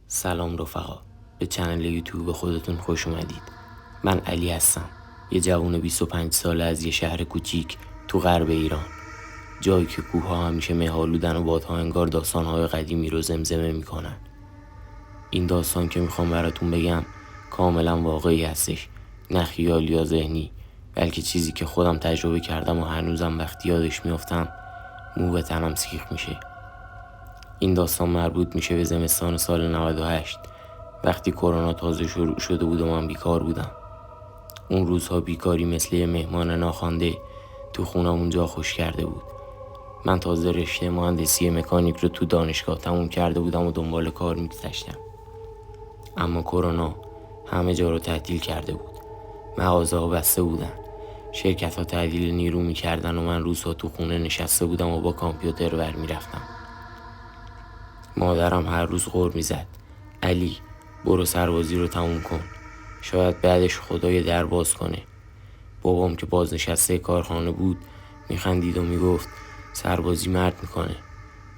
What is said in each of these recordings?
سلام رفقا، به چنل یوتیوب خودتون خوش اومدید. من علی هستم، یه جوون 25 ساله از یه شهر کوچیک تو غرب ایران، جایی که کوه‌ها همیشه مه‌آلودن و بادها انگار داستان‌های قدیمی رو زمزمه میکنن. این داستان که میخوام براتون بگم کاملا واقعی هستش، نه خیال یا ذهنی، بلکه چیزی که خودم تجربه کردم و هنوزم وقتی یادش میافتم مو به تنم سیخ میشه. این داستان مربوط میشه به زمستان سال 98، وقتی کرونا تازه شروع شده بود و من بیکار بودم. اون روزها بیکاری مثل یه مهمان ناخوانده تو خونمون جا خوش کرده بود. من تازه رشته مهندسی مکانیک رو تو دانشگاه تموم کرده بودم و دنبال کار میگشتم. اما کرونا همه جا رو تعطیل کرده بود. مغازه ها بسته بودن، شرکت ها تعدیل نیرو میکردن و من روزها تو خونه نشسته بودم و با کامپیوتر ور میرفتم. مادرم هر روز غر میزد: علی، برو سربازی رو تموم کن، شاید بعدش خدای در باز کنه. بابام که بازنشسته کارخانه بود میخندید و میگفت سربازی مرد میکنه.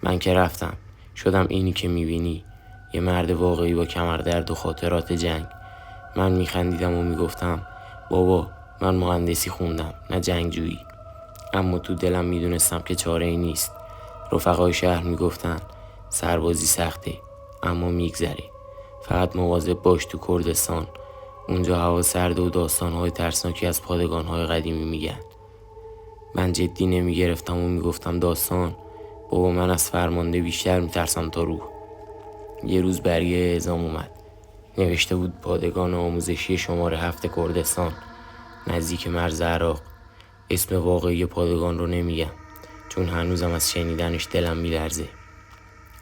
من که رفتم، شدم اینی که میبینی، یه مرد واقعی با کمردرد و خاطرات جنگ. من میخندیدم و میگفتم بابا، من مهندسی خوندم نه جنگجویی. اما تو دلم میدونستم که چاره ای نیست. رفقای شهر میگفتن سربازی سخته اما میگذره، فقط مواظب باش تو کردستان، اونجا هوا سرده و داستانهای ترسناکی از پادگانهای قدیمی میگن. من جدی نمیگرفتم و میگفتم داستان؟ بابا، من از فرمانده بیشتر میترسم تا روح. یه روز برگه اعزام اومد، نوشته بود پادگان آموزشی شماره 7 کردستان، نزدیک مرز عراق. اسم واقعی پادگان رو نمیگم چون هنوزم از شنیدنش دلم میلرزه،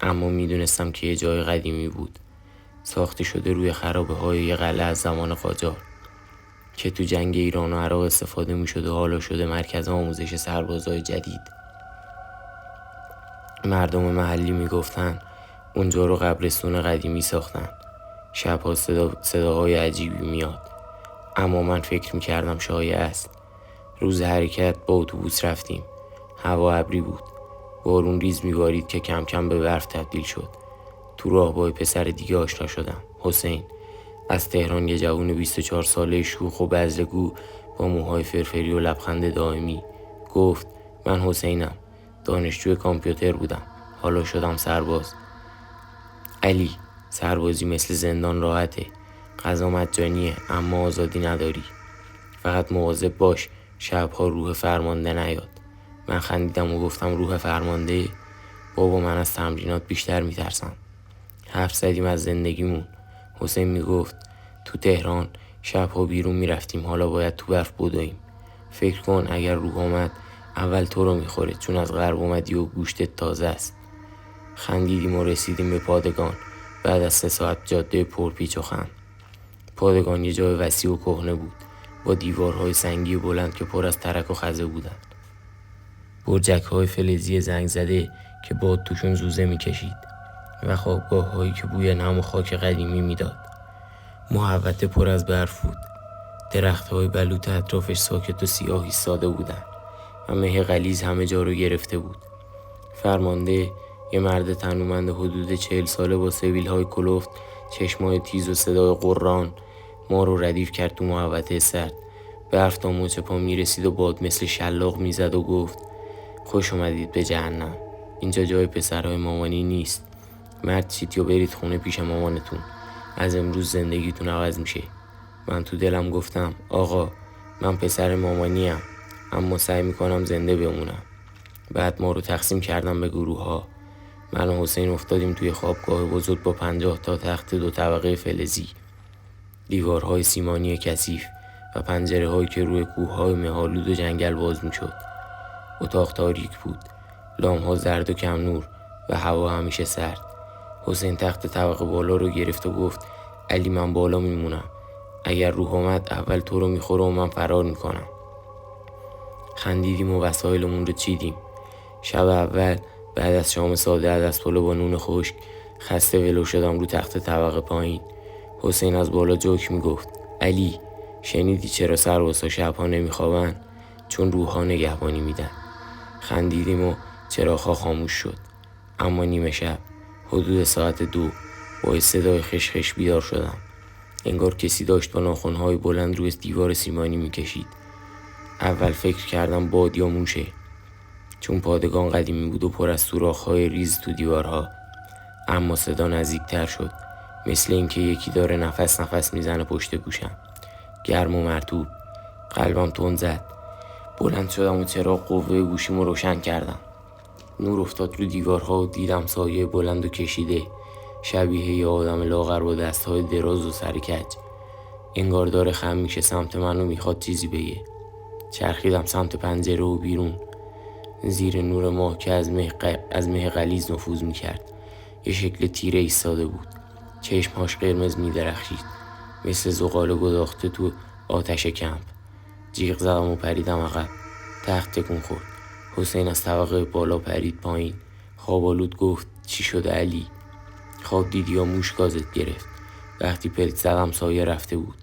اما میدونستم که یه جای قدیمی بود، ساخته شده روی خرابه های یه قلعه از زمان قاجار که تو جنگ ایران و عراق استفاده میشد و حالا شده مرکز آموزش سربازای جدید. مردم محلی میگفتن اونجا رو قبرستون قدیمی ساختن. شبها صداهای عجیبی میاد، اما من فکر میکردم شایعه است. روز حرکت با اتوبوس رفتیم، هوا ابری بود، بارون ریز میبارید که کم کم به برف تبدیل شد. تو راه با پسر دیگه آشنا شدم، حسین، از تهران، یه جوون 24 ساله شوخ و بزرگو با موهای فرفری و لبخند دائمی. گفت من حسینم، دانشجوی کامپیوتر بودم، حالا شدم سرباز. علی، سربازی مثل زندان راحته، غذا مجانیه اما آزادی نداری. فقط مواظب باش شبها روح فرمانده نیاد. من خندیدم و گفتم روح فرمانده؟ بابا، من از تمرینات بیشتر میترسم. حرف زدیم از زندگیمون. حسین میگفت تو تهران شبها بیرون میرفتیم، حالا باید تو برف بدویم. فکر کن اگر روح آمد اول تو رو میخوره چون از غرب اومدی و گوشتت تازه است. خندیدیم و رسیدیم به پادگان بعد از 3 ساعت جاده پرپیچ و خم. پادگان یه جای وسیع و کهنه بود با دیوارهای سنگی بلند که پر از ترک و خزه بودن، برجک‌های فلزی زنگ زده که باد توشون زوزه میکشید و خوابگاه‌هایی که بوی نم و خاک قدیمی میداد. محوطه پر از برف بود، درخت‌های بلوط اطرافش ساکت و سیاه ایستاده بودن و مه غلیظ همه جا رو گرفته بود. فرمانده، یه مرد تنومند حدود 40 ساله با سبیل‌های کلفت، چشمای تیز و صدای قران، ما رو ردیف کرد تو محوطه سرد. برف تا مچ پا میرسید و باد مثل شلاق میزد و گفت خوش اومدید به جهنم، اینجا جای پسرهای مامانی نیست. مرد چید یا برید خونه پیش مامانتون، از امروز زندگیتون عوض میشه. من تو دلم گفتم آقا، من پسر مامانیم اما سعی میکنم زنده بمونم. بعد ما رو تقسیم کردم به گروه ها. من و حسین افتادیم توی خوابگاه بزرگ با 50 تا تخت 2 طبقه فلزی، دیوارهای سیمانی کثیف و پنجره هایی که روی کوه های مه‌آلود و جنگل باز میشد. اتاق تاریک بود، لامپ ها زرد و کم نور و هوا همیشه سرد. حسین تخت طبقه بالا رو گرفت و گفت علی، من بالا میمونم، اگر روح اومد اول تو رو میخوره و من فرار میکنم. خندیدیم و وسایلمون رو چیدیم. شب اول بعد از شام ساده از پلو با نون خشک خسته ولو شدم رو تخت طبقه پایین. حسین از بالا جوک میگفت علی، شنیدی چرا سربازها شبها نمیخوابن؟ چون روحها نگهبانی میدن. خندیدیم و چراغ‌ها خاموش شد. اما نیمه شب، حدود ساعت 2، با صدای خشخش بیدار شدم. انگار کسی داشت با ناخن‌های بلند روی دیوار سیمانی میکشید. اول فکر کردم باد یا موشه، چون پادگان قدیمی بود و پر از سوراخ‌های ریز تو دیوارها. اما صدا نزدیکتر شد، مثل اینکه یکی داره نفس نفس میزنه پشت گوشم. گرم و مرطوب. قلبم تند زد. بلند شدم و چراغ قوه گوشیمو روشن کردم. نور افتاد رو دیوارها و دیدم سایه بلند و کشیده، شبیه یه آدم لاغر با دستهای دراز و سر کج. انگار داره خم میشه سمت من و میخواد چیزی بگه. چرخیدم سمت پنجره و بیرون. زیر نور ماه که از مه غلیظ نفوذ میکرد، یه شکل تیره ایستاده بود. چشمهاش قرمز میدرخشید، مثل زغال گداخته تو آتش کمپ. جیغ زدم و پریدم عقب. تخت تکون خورد. حسین از طبقه بالا پرید پایین. خوابالود گفت چی شده علی؟ خواب دیدی یا موش گازت گرفت؟ وقتی پلک زدم سایه رفته بود.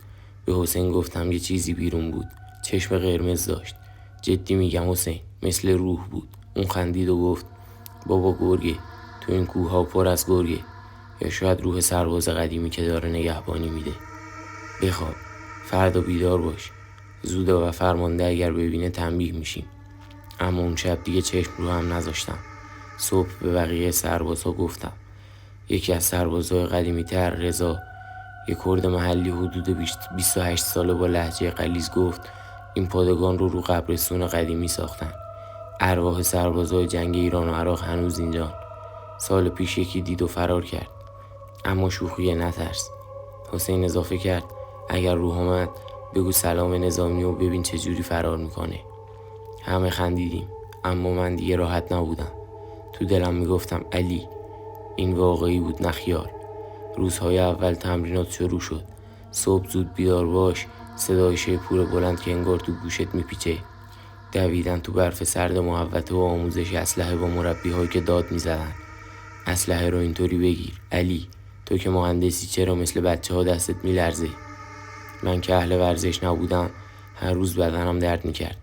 به حسین گفتم یه چیزی بیرون بود، چشم قرمز داشت. جدی میگم حسین، مثل روح بود. اون خندید و گفت بابا گرگه، تو این کوه ها پر از گرگه، یا شاید روح سرباز قدیمی که داره نگهبانی میده. بخواب، فردا بیدار باش، زوده و فرمانده اگر ببینه تنبیه میشیم. اما اون شب دیگه چشم رو هم نذاشتم. صبح به بقیه سربازها گفتم. یکی از سربازهای قدیمی تر، رضا، یک کرد محلی حدود 28 ساله با لهجه غلیظ گفت این پادگان رو قبرستون قدیمی ساختن. ارواح سربازهای جنگ ایران و عراق هنوز اینجان. سال پیش یکی دید و فرار کرد. اما شوخیه، نترس. حسین اضافه کرد اگر روح آمد بگو سلام نظامی و ببین چه جوری فرار میکنه. همه خندیدیم، اما من دیگه راحت نبودم. تو دلم میگفتم علی، این واقعی بود نه خیال. روزهای اول تمرینات شروع شد. صبح زود بیدار باش، صدای شیپور بلند که انگار تو گوشت میپیچه. دویدن تو برف سرد محوطه و آموزش اسلحه با مربی‌هایی که داد میزدن اسلحه رو اینطوری بگیر. علی، تو که مهندسی چرا مثل بچه ها دستت میلرزه؟ من که اهل ورزش نبودم، هر روز بدنم درد میکرد.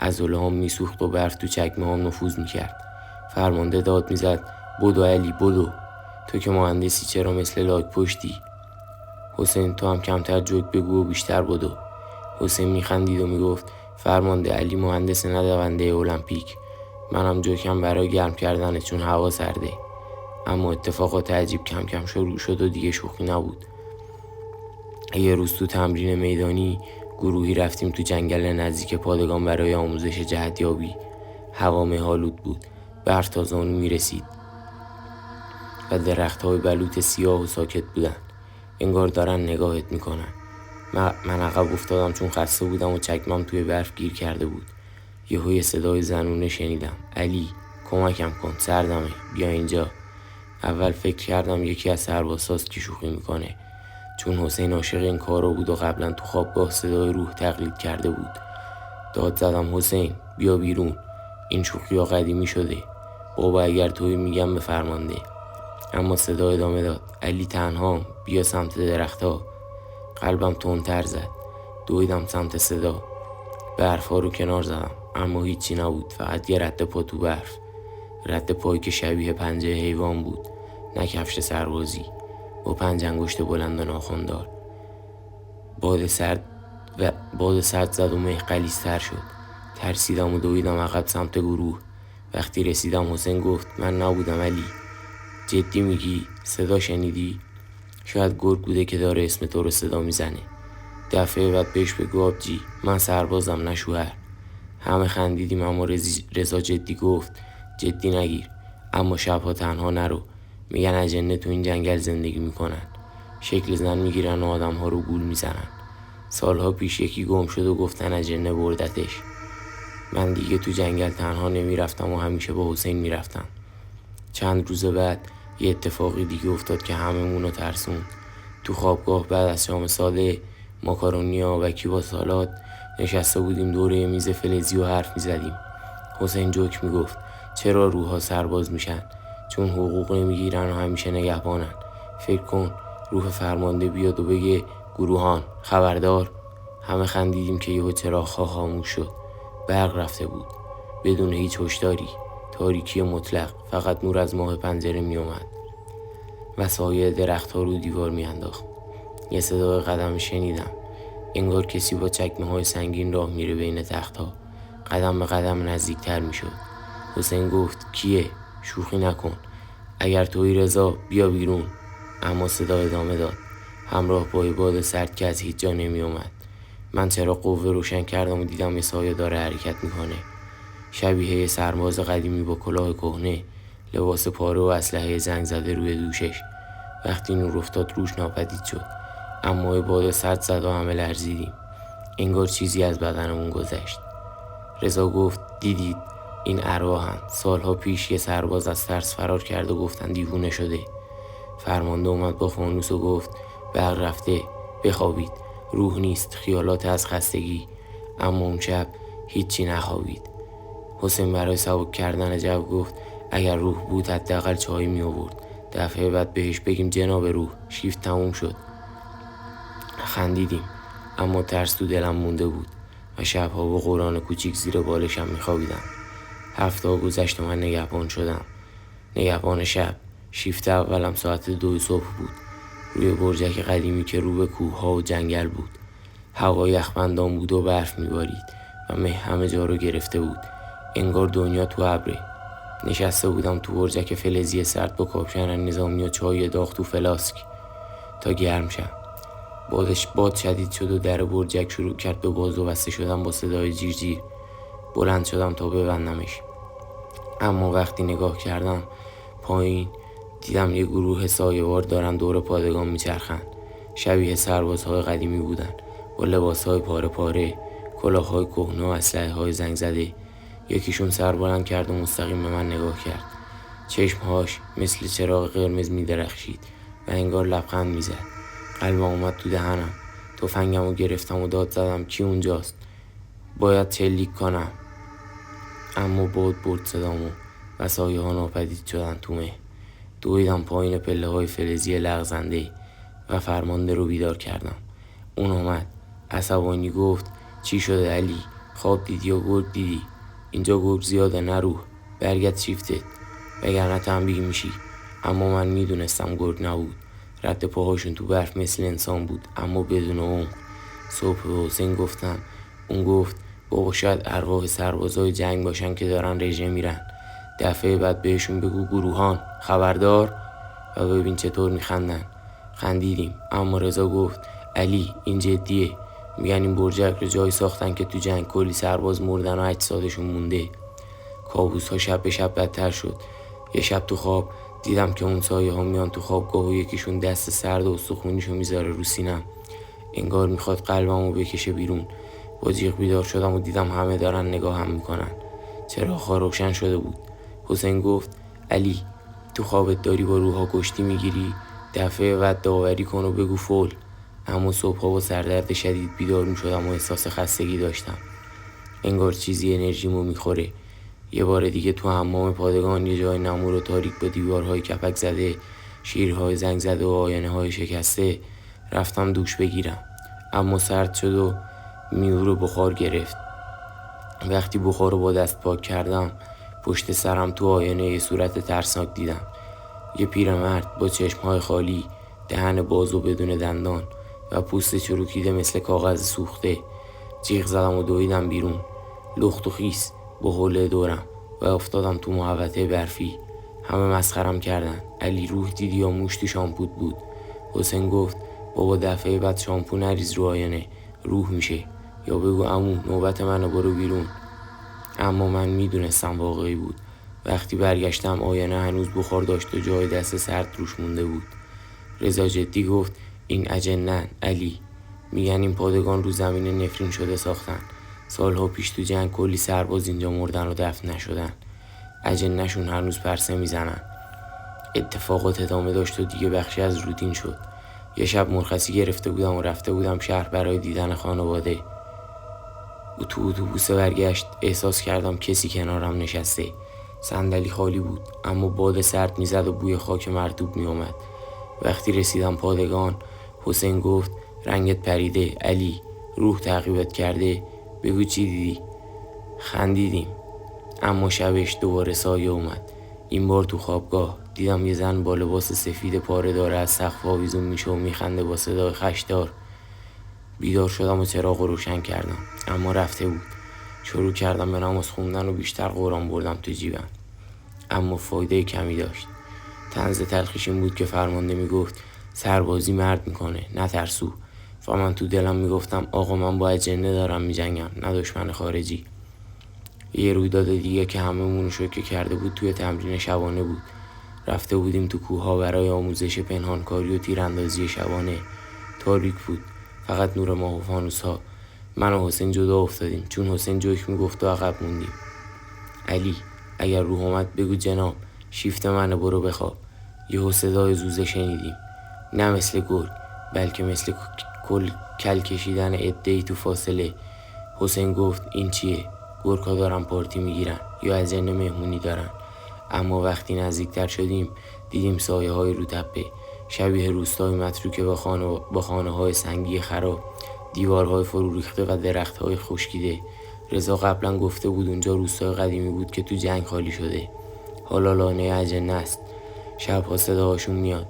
عضله‌هام میسوخت و برف تو چکمه‌هام نفوذ میکرد. فرمانده داد میزد بدو علی بدو. تو که مهندسی چرا مثل لاک پشتی؟ حسین تو هم کمتر جوک بگو و بیشتر بدو. حسین میخندید و میگفت فرمانده علی مهندس نه دونده المپیک. منم جوکم برای گرم کردنه چون هوا سرده. اما اتفاقات عجیب کم کم شروع شد و دیگه شوخی نبود. یه روز تو تمرین میدانی گروهی رفتیم تو جنگل نزدیک پادگان برای آموزش جهتیابی. هوا مه‌آلود بود، برف تا زانو میرسید و درخت‌های بلوط سیاه و ساکت بودن، انگار دارن نگاهت میکنن. من عقب افتادم چون خسته بودم و چکمم توی برف گیر کرده بود. یه صدای زنونه شنیدم. علی، کمکم کن، سردمه، بیا اینجا. اول فکر کردم یکی از سربازهاست که شوخی میکنه، چون حسین عاشق این کارو بود و قبلا تو خوابگاه صدای روح تقلید کرده بود. داد زدم حسین بیا بیرون، این شوخی ها قدیمی شده. بابا اگر توی میگم به فرمانده. اما صدا ادامه داد علی تنهام، بیا سمت درختها. قلبم تندتر زد. دویدم سمت صدا. برف ها رو کنار زدم، اما هیچی نبود، فقط یه رد پا تو برف. رد پایی که شبیه پنجه حیوان بود، نه کفش سربازی، با 5 انگشت بلند و ناخندار. باد سرد زد و مه غلیظتر شد. ترسیدم و دویدم عقب سمت گروه. وقتی رسیدم حسین گفت من نبودم علی. جدی میگی؟ صدا شنیدی؟ شاید گرگ بوده که داره اسم تو رو صدا میزنه. دفعه بعد بهش بگو آبجی، من سربازم نه شوهر. همه خندیدیم، اما رضا جدی گفت جدی نگیر، اما شبها تنها نرو. میگن اجنه تو این جنگل زندگی میکنن، شکل زن میگیرن و آدم ها رو گول میزنن. سالها پیش یکی گم شد و گفتن اجنه بردتش. من دیگه تو جنگل تنها نمیرفتم و همیشه با حسین میرفتم. چند روز بعد یه اتفاقی دیگه افتاد که هممون رو ترسون. تو خوابگاه بعد از شام ساده، ماکارونی آبکی با سالاد، نشسته بودیم دور یه میز فلزی و حرف میزدیم. حسین جوک میگفت چرا روح‌ها سرباز میشن؟ چون حقوق نمیگیرن و همیشه نگهبانن. فکر کن روح فرمانده بیاد و بگه گروهان خبردار. همه خندیدیم که یهو چراغ‌ها خاموش شد. برق رفته بود، بدون هیچ هشداری. تاریکی مطلق، فقط نور از ماه پنجره می اومد. و سایه درختها رو دیوار میانداخت. یه صدای قدم شنیدم. انگار کسی با چکمه های سنگین راه میره بین تختها. قدم به قدم نزدیکتر میشد. حسین گفت کیه؟ شوخی نکن. اگر تویی رضا بیا بیرون. اما صدا ادامه داد، همراه با باد سرد که از هیچ جا نمی اومد. من چرا قوه روشن کردم و دیدم یه سایه داره حرکت میکنه. شبیه یه سرباز قدیمی با کلاه کهنه، لباس پاره و اسلحه زنگ زده روی دوشش. وقتی نور افتاد روش ناپدید شد، اما یه باد سرد زد و همه لرزیدیم. انگار چیزی از بدنمون گذشت. رضا گفت دیدید این ارواحن. سالها پیش یه سرباز از ترس فرار کرد و گفتن دیوونه شده. فرمانده اومد با فانوس و گفت برق رفته، بخوابید. روح نیست، خیالات از خستگی. اما اون شب هیچی نخوابید. حسین برای سبک کردن جو گفت اگر روح بود حداقل چای می آورد. دفعه بعد بهش بگیم جناب روح شیفت تموم شد. خندیدیم، اما ترس تو دلم مونده بود و شبها با قرآن کوچیک زیر بالشم میخوابیدم. هفته گذشت و من نگهبان شدم. نگهبان شب. شیفت اولم ساعت 2 صبح بود. روی برجک قدیمی که رو به کوهها و جنگل بود. هوا یخبندان بود و برف میبارید و مه همه جا رو گرفته بود. انگار دنیا تو ابره. نشسته بودم تو برجک فلزی سرد با کاپشن نظامی و چای داغ تو فلاسک تا گرم شم. باد شدید شد و در برجک شروع کرد به باز و بسته شدم با صدای جیر جیر. بلند شدم تا ببندمش، اما وقتی نگاه کردم پایین دیدم یه گروه سایه‌وار دارن دور پادگان میچرخن. شبیه سربازهای قدیمی بودن با لباسهای پاره پاره، کلاههای کهنه و اسلحه‌های زنگ زده. یکیشون سر بلند کرد و مستقیم به من نگاه کرد. چشمهاش مثل چراغ قرمز میدرخشید و انگار لبخند میزد. قلبم اومد تو دهنم. تفنگمو گرفتم و داد زدم کی اونجاست؟ باید چلیک کنم. اما باد برد صدامو و سایه ها ناپدید شدن تو مه. دویدم پایین پله های فلزی لغزنده و فرمانده رو بیدار کردم. اون اومد عصبانی گفت چی شده علی؟ خواب دیدی یا گرگ دیدی؟ اینجا گرگ زیاده نروح، برگرد شیفتت وگرنه تنبیه میشی. اما من میدونستم گرگ نبود. رد پاهاشون تو برف مثل انسان بود اما بدون عمق. صبح به حسین گفتم. اون گفت بابا شاید ارواح سربازای جنگ باشن که دارن رژه میرن. دفعه بعد بهشون بگو گروهان خبردار و ببین چطور میخندن. خندیدیم، اما رضا گفت علی این جدیه. میگن این برجک رو جایی ساختن که تو جنگ کلی سرباز مردن و اجسادشون مونده. کابوس ها شب به شب بدتر شد. یه شب تو خواب دیدم که اون سایه ها میان تو خوابگاه و یکیشون دست سرد و استخونیشو میذاره رو سینم. انگار میخواد قلبمو بکشه بیرون. با جیغ بیدار شدم و دیدم همه دارن نگاهم میکنن. چراغ‌ها روشن شده بود. حسین گفت علی تو خوابت داری با روح‌ها کشتی میگیری؟ دفعه بعد داوری کن و بگو فول. اما صبح‌ها با سردرد شدید بیدار میشدم و احساس خستگی داشتم. انگار چیزی انرژیمو میخوره. یه بار دیگه تو حمام پادگان یه جای نمور و تاریک با دیوارهای کپک زده، شیرهای زنگ زده و آینه‌های شکسته رفتم دوش بگیرم. اما سرد شد و میور بخار گرفت. وقتی بخار رو با دست پاک کردم پشت سرم تو آینه یه صورت ترسناک دیدم. یه پیرمرد با چشمهای خالی، دهن باز و بدون دندان و پوست چروکیده مثل کاغذ سوخته. جیغ زدم و دویدم بیرون، لخت و خیس با حوله دورم و افتادم تو محوطه برفی. همه مسخرم کردن. علی روح دیدی یا موش تو شامپوت بود؟ حسین گفت بابا دفعه بعد شامپو نریز رو آینه، روح میشه. یا بگو عمو نوبت منو برو بیرون. اما من میدونستم واقعی بود. وقتی برگشتم آینه هنوز بخار داشت و جای دست سرد روش مونده بود. رضا جدی گفت این اجنن علی. میگن این پادگان رو زمین نفرین شده ساختن. سالها پیش تو جنگ کلی سرباز اینجا مردن و دفن نشدن. اجنشون هنوز پرسه میزنن. اتفاقات ادامه داشت و دیگه بخشی از روتین شد. یه شب مرخصی گرفته بودم و رفته بودم شهر برای دیدن خانواده. تو اتوبوس برگشت احساس کردم کسی کنارم نشسته. صندلی خالی بود اما باد سرد میزد و بوی خاک مرطوب میومد. وقتی رسیدم پادگان حسین گفت رنگت پریده علی، روح تعقیبت کرده، بگو چی دیدی؟ خندیدیم، اما شبش دوباره سایه اومد. این بار تو خوابگاه. دیدم یه زن با لباس سفید پاره داره از سقف آویزون میشه و میخنده با صدای خشدار. بیدار شدم و چراغ رو روشن کردم، اما رفته بود. شروع کردم به نماز خوندن و بیشتر قرآن بردم تو جیبم، اما فایده کمی داشت. طنز تلخیش این بود که فرمانده میگفت سربازی مرد میکنه، نه ترسو. و من تو دلم میگفتم آقا من با اجنه دارم میجنگم، نه دشمن خارجی. یه رویداد دیگه که همه شوکه کرده بود توی تمرین شبانه بود. رفته بودیم تو کوه‌ها برای آموزش پنهانکاری و تیراندازی شبانه. تاریک بود، فقط نور ماه و فانوس‌ها. من و حسین جدا افتادیم چون حسین جوک میگفت و عقب موندیم. علی اگر روح اومد بگو جناب، شیفت منو برو بخواب. یهو صدای زوزه شنیدیم، نه مثل گرگ بلکه مثل کل کشیدن عده‌ای تو فاصله. حسین گفت این چیه؟ گرگ‌ها دارن پارتی میگیرن یا از جن مهمونی دارن؟ اما وقتی نزدیکتر شدیم دیدیم سایه های رو تپه، شبیه روستای متروکه با خانه های سنگی خراب، دیوارهای فرو ریخته و درختهای خشکیده. رضا قبلا گفته بود اونجا روستای قدیمی بود که تو جنگ خالی شده، حالا لانه اجنه است. شبها صداهاشون میاد.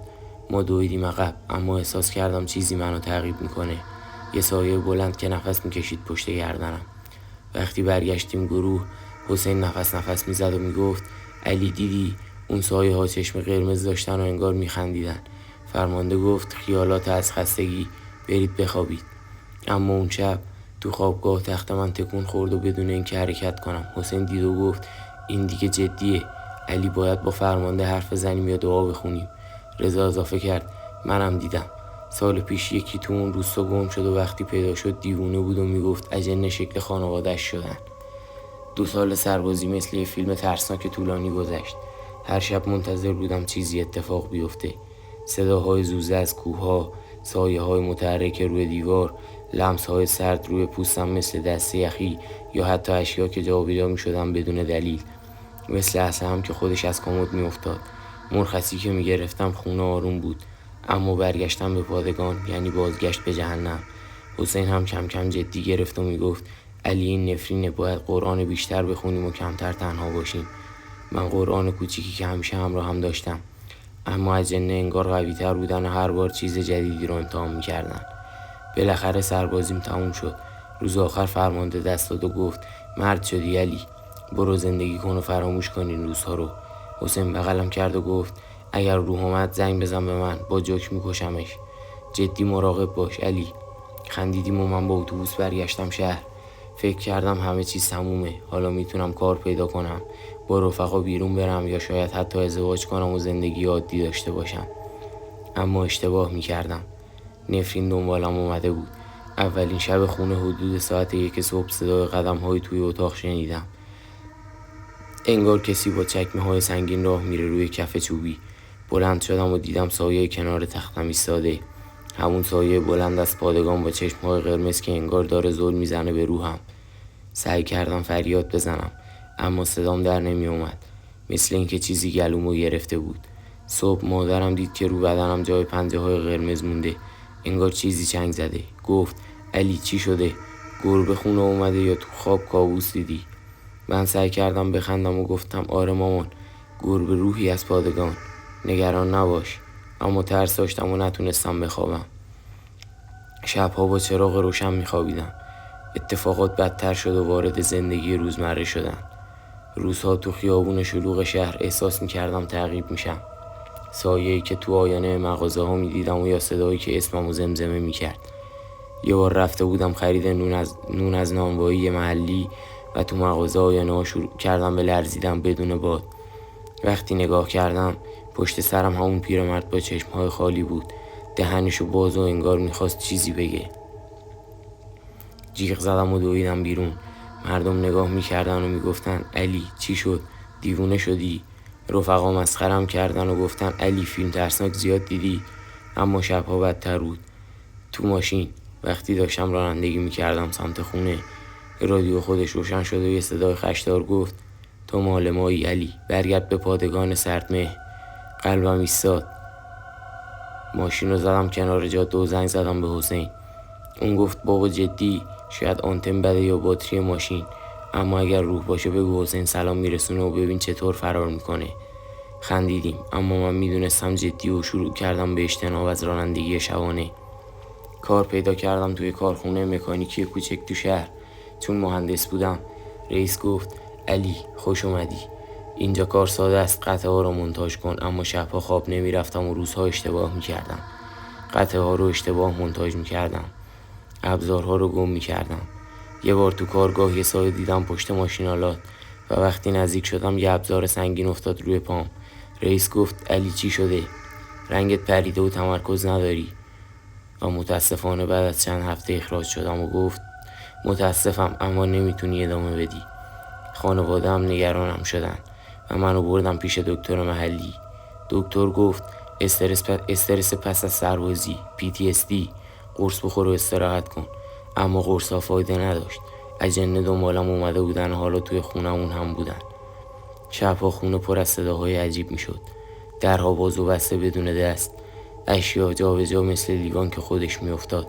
ما دویدیم عقب، اما احساس کردم چیزی منو تعقیب میکنه، یه سایه بلند که نفس میکشید پشت گردنم. وقتی برگشتیم گروه، حسین نفس میزد و میگفت علی دیدی؟ اون سایه ها چشم قرمز داشتن و انگار میخندیدن. فرمانده گفت خیالات از خستگی، برید بخوابید. اما اون شب تو خوابگاه تخت من تکون خورد و بدون اینکه حرکت کنم حسین دید و گفت این دیگه جدیه علی، باید با فرمانده حرف بزنیم یا دعا بخونیم. رضا اضافه کرد منم دیدم، سال پیش یکی تو اون روستا گم شد و وقتی پیدا شد دیوونه بود و میگفت اجنه شکل خانواده‌اش شدن. 2 سال سربازی مثل یه فیلم ترسناک طولانی گذشت. هر شب منتظر بودم چیزی اتفاق بیفته. صداهای زوزه از کوه‌ها، سایه‌های متحرک روی دیوار، لمس‌های سرد روی پوستم مثل دست یخی، یا حتی اشیا که جابجا می‌شدن بدون دلیل، مثل اسلحه‌ام که خودش از کمد می‌افتاد. مرخصی که می‌گرفتم خونه آروم بود، اما برگشتم به پادگان یعنی بازگشت به جهنم. حسین هم کم کم جدی گرفت و میگفت علی این نفرینه، باید قرآن بیشتر بخونیم و کمتر تنها باشیم. من قرآن کوچیکی که همیشه همراه هم داشتم، اما اجنه انگار قوی تر بودن و هر بار چیز جدیدی رو امتحان می‌کردن. بالاخره سربازیم تموم شد. روز آخر فرمانده دست داد و گفت مرد شدی علی، برو زندگی کن و فراموش کن این روزها رو. حسین بغلم کرد و گفت اگر روح اومد زنگ بزن به من، با جوک میکشمش. جدی مراقب باش علی. خندیدیم و من با اتوبوس برگشتم شهر. فکر کردم همه چیز تمومه، حالا میتونم کار پیدا کنم، با رفقا بیرون برم یا شاید حتی ازدواج کنم و زندگی عادی داشته باشم. اما اشتباه میکردم. نفرین دنبالم اومده بود. اولین شب خونه حدود ساعت 1 صبح صدای قدم‌های توی اتاق شنیدم. انگار کسی با چکمه‌های سنگین راه میره روی کف چوبی. بلند شدم و دیدم سایه کنار تختم ایستاده. همون سایه بلند از پادگان با چشم‌های قرمز که انگار داره زل میزنه به روحم. سعی کردم فریاد بزنم، اما صدام در نمی اومد، مثل اینکه چیزی گلومو گرفته بود. صبح مادرم دید که رو بدنم جای پنجه‌های قرمز مونده، انگار چیزی چنگ زده. گفت علی چی شده؟ گربه خونه اومده یا تو خواب کابوس دیدی؟ من سعی کردم بخندم و گفتم آره مامان، گربه روحی از پادگان، نگران نباش. اما ترس داشتم و نتونستم بخوابم. شبها با چراغ روشن میخوابیدم. اتفاقات بدتر شد و وارد زندگی روزمره شدن. روزها تو خیابون شلوغ شهر احساس میکردم تعقیب میشم. سایه‌ای که تو آینه مغازه ها میدیدم و یا صدایی که اسممو زمزمه میکرد. یه بار رفته بودم خرید نون از نانوایی محلی و تو مغازه آینه ها شروع کردم به لرزیدن بدون باد. وقتی نگاه کردم پشت سرم همون پیرمرد با چشمهای خالی بود، دهنشو باز و انگار میخواست چیزی بگه. جیغ زدم و دویدم بیرون. مردم نگاه میکردن و میگفتن علی چی شد؟ دیوونه شدی؟ رفقا مسخرم کردن و گفتن علی فیلم ترسناک زیاد دیدی؟ اما شبها بدتر بود. تو ماشین وقتی داشتم رانندگی میکردم سمت خونه، رادیو خودش روشن شد و یه صدای خشدار گفت تو مال مایی علی، برگرد به پادگان سردمه. قلبم ایستاد. ماشین رو زدم کنار جاده و زنگ زدم به حسین. اون گفت بابا جدی، شاید آنتن بده یا باتری ماشین، اما اگر روح باشه بگو حسین سلام میرسونه و ببین چطور فرار میکنه. خندیدیم، اما من میدونستم جدی و شروع کردم به اجتناب از رانندگی شبانه. کار پیدا کردم توی کارخونه مکانیکی کوچک تو شهر. چون مهندس بودم، رئیس گفت علی خوش اومدی. اینجا کار ساده است، قطعه ها رو مونتاژ کن. اما شبها خواب نمیرفتم و روزها اشتباه میکردم. قطعه ها رو اشتباه مونتاژ میکردم، ابزارها رو گم میکردم. یه بار تو کارگاه یه سایه دیدم پشت ماشینالات و وقتی نزدیک شدم یه ابزار سنگین افتاد روی پام. رئیس گفت علی چی شده؟ رنگت پریده و تمرکز نداری. و متاسفانه بعد از چند هفته اخراج شدم و گفت متاسفم اما نمیتونی ادامه بدی. خانواده هم نگرانم شدن و منو بردم پیش دکتر محلی. دکتر گفت استرس پس از سربازی، PTSD، قرص بخور و استراحت کن. اما قرص ها فایده نداشت. اجنه دنبالم اومده بودن و حالا توی خونمون هم بودن. شبها خونه پر از صداهای عجیب میشد. درها باز و بسته بدون دست، اشیا جا به جا مثل لیوان که خودش میافتاد،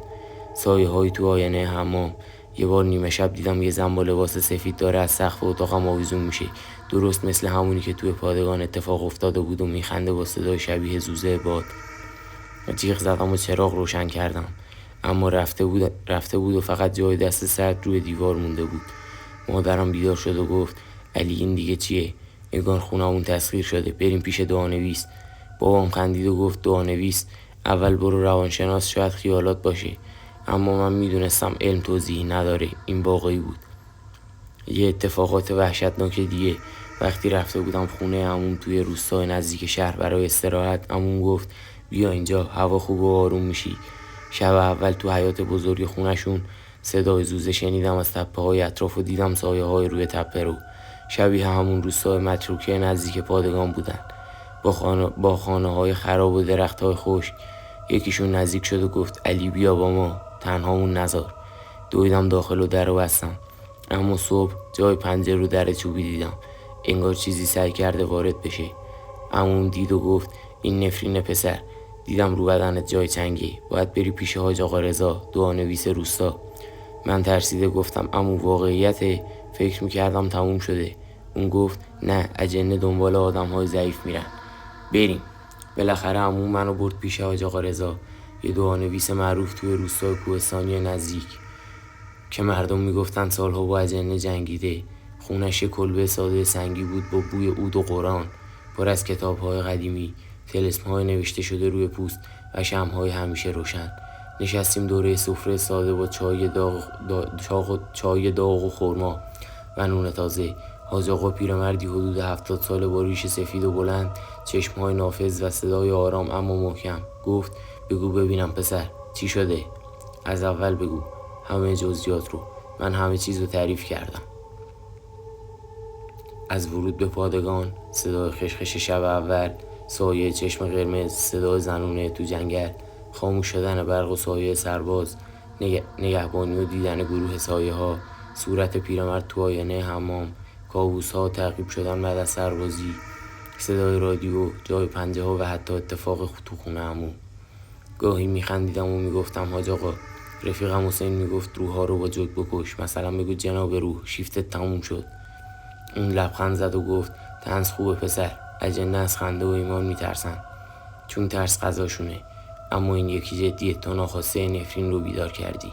سایه های تو آینه حمام. یه بار نیمه شب دیدم یه زن با لباس سفید داره از سقف اتاقم آویزون میشه، درست مثل همونی که توی پادگان اتفاق افتاده بود و میخنده با صدای شبیه زوزه باد. جیغ زدم و چراغ روشن کردم، اما رفته بود و فقط جای دست سرد روی دیوار مونده بود. مادرم بیدار شد و گفت علی این دیگه چیه؟ انگار خونمون تسخیر شده، بریم پیش دعانویس. بابام خندید و گفت دعانویس؟ اول برو روانشناس، شاید خیالات باشه. اما من میدونستم علم توضیحی نداره، این واقعی بود. یه اتفاقات وحشتناک دیگه. وقتی رفته بودم خونه عموم توی روستای نزدیک شهر برای استراحت، عموم گفت بیا اینجا، هوا خوب و آروم میشی. شب اول تو حیاط بزرگ خونشون صدای زوزه شنیدم از تپه های اطراف و دیدم سایه های روی تپه رو. شبیه همون روستای متروکه نزدیک پادگان بودن، با خانه های خراب و درخت های خشک. یکیشون نزدیک شد و گفت علی بیا با ما، تنهامون نذار. دویدم داخل و در رو بستم، اما صبح جای پنجره رو در چوبی دیدم، انگار چیزی سعی کرده وارد بشه. عموم دید و گفت این نفرین پسر، دیدم رو بدنت جای چنگی، باید بری پیش حاج آقا رضا، دعانویس روستا. من ترسیده گفتم عمو واقعیته، فکر میکردم تموم شده. اون گفت نه، اجنه دنبال آدم های ضعیف میرن، بریم. بالاخره عمو منو برد پیش حاج آقا رضا، یه دعانویس معروف توی روستای کوهستانی نزدیک که مردم میگفتن سالها با اجنه جنگیده. خونش کلبه ساده سنگی بود با بوی عود و قرآن، پر از کتاب‌های قدیمی، طلسم‌های نوشته شده روی پوست و شمع‌های همیشه روشن. نشستیم دوره سفره ساده با چای داغ و خرما و نون تازه. حاج آقا پیرمردی حدود 70 ساله با ریش سفید و بلند، چشم‌های نافذ و صدای آرام اما محکم گفت بگو ببینم پسر چی شده؟ از اول بگو، همه جزئیات رو. من همه چیز رو تعریف کردم. از ورود به پادگان، صدای خشخش شب اول، سایه چشم قرمز، صدای زنونه تو جنگل، خاموش شدن برق و سایه سرباز، نگهبانی و دیدن گروه سایه ها، صورت پیرمرد تو آینه حمام، کابوس ها تعقیب شدن بعد از سربازی، صدای رادیو، جای پنجه ها و حتی اتفاق تو خونه عموم. گاهی میخندیدم و میگفتم حاج آقا. رفیقم حسین میگفت روحا رو با جوک بکش، مثلا بگو جناب روح شیفتت تموم شد. اون لبخند زد و گفت طنز خوبه پسر، اجنه از خنده و ایمان میترسن چون ترس غذاشونه، اما این یکی جدیه، تو ناخواسته نفرین رو بیدار کردی.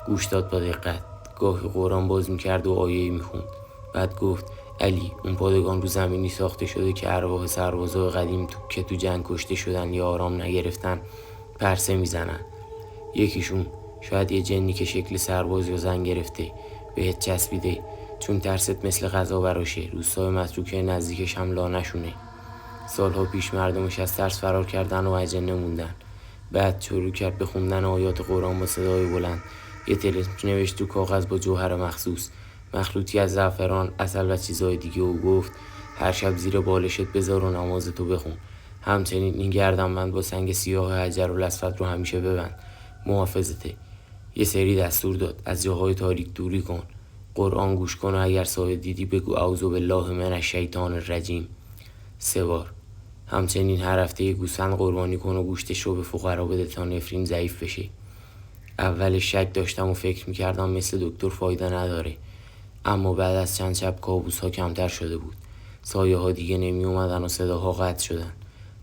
گوش داد با دقت، گاهی قرآن باز میکرد و آیه میخوند. بعد گفت علی اون پادگان رو زمینی ساخته شده که ارواح سربازای قدیم که تو جنگ کشته شدن یا آرام نگرفتن پرسه میزنن. یکیشون شاید یه جنی که شکل سرباز یا زن گرفته بهت چسبیده چون ترست مثل غذا براشه، روستای متروکه نزدیکش هم لانشونه. سالها پیش مردمش از ترس فرار کردن و اجنه موندن. بعد شروع کرد به خوندن آیات قرآن با صدای بلند. یه طلسم نوشت تو کاغذ با جوهر مخصوص، مخلوطی از زعفران، عسل و چیزای دیگه، و گفت هر شب زیر بالشت بذار و نمازتو بخون. همچنین این گردنبند با سنگ سیاه حجرالاسود رو همیشه ببند، محافظته. یه سری دستور داد، از جاهای تاریک دوری کن، قرآن گوش کن و اگر سایه دیدی بگو اعوذ بالله من الشیطان الرجیم 3 بار. همچنین هر هفته یه گوسفند قربانی کن و گوشتش رو به فقرا بده تا نفرین ضعیف بشه. اولش شک داشتم و فکر میکردم مثل دکتر فایده نداره، اما بعد از چند شب کابوس ها کمتر شده بود. سایه ها دیگه نمی اومدن و صداها قطع شدن.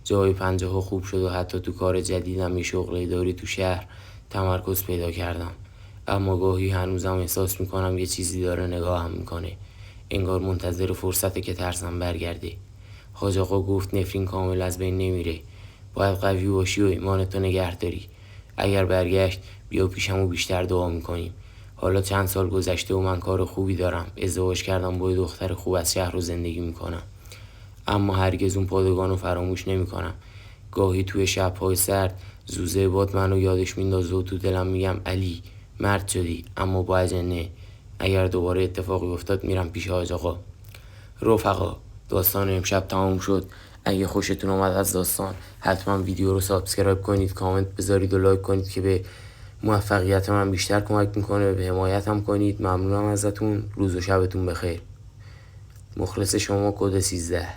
جای پنجه ها خوب شد و حتی تو کار جدیدم یه شغل اداری تو شهر تمرکز پیدا کردم. اما گاهی هنوزم احساس میکنم یه چیزی داره نگاهم میکنه. انگار منتظر فرصته که ترسم برگرده. حاج آقا گفت نفرین کامل از بین نمیره. باید قوی باشی و ایمانتو نگه داری. اگر برگشت بیا پیشم و بیشتر دعا میکنیم. حالا چند سال گذشته و من کار خوبی دارم. ازدواج کردم با یه دختر خوب از شهر رو زندگی میکنم. اما هرگز اون پادگان رو فراموش نمیکنم. گاهی توی شب‌های سرد زوزه باد منو یادش میندازه و تو دلم میگم علی مرد شدی اما با اجنه. اگر دوباره اتفاقی افتاد میرم پیش حاج آقا. رفقا داستان امشب تمام شد. اگه خوشتون اومد از داستان حتما ویدیو رو سابسکرایب کنید، کامنت بذارید و لایک کنید که به موفقیت من بیشتر کمک میکنه. به حمایتم کنید. ممنونم ازتون. روز و شبتون بخیر. مخلص شما. کد 13.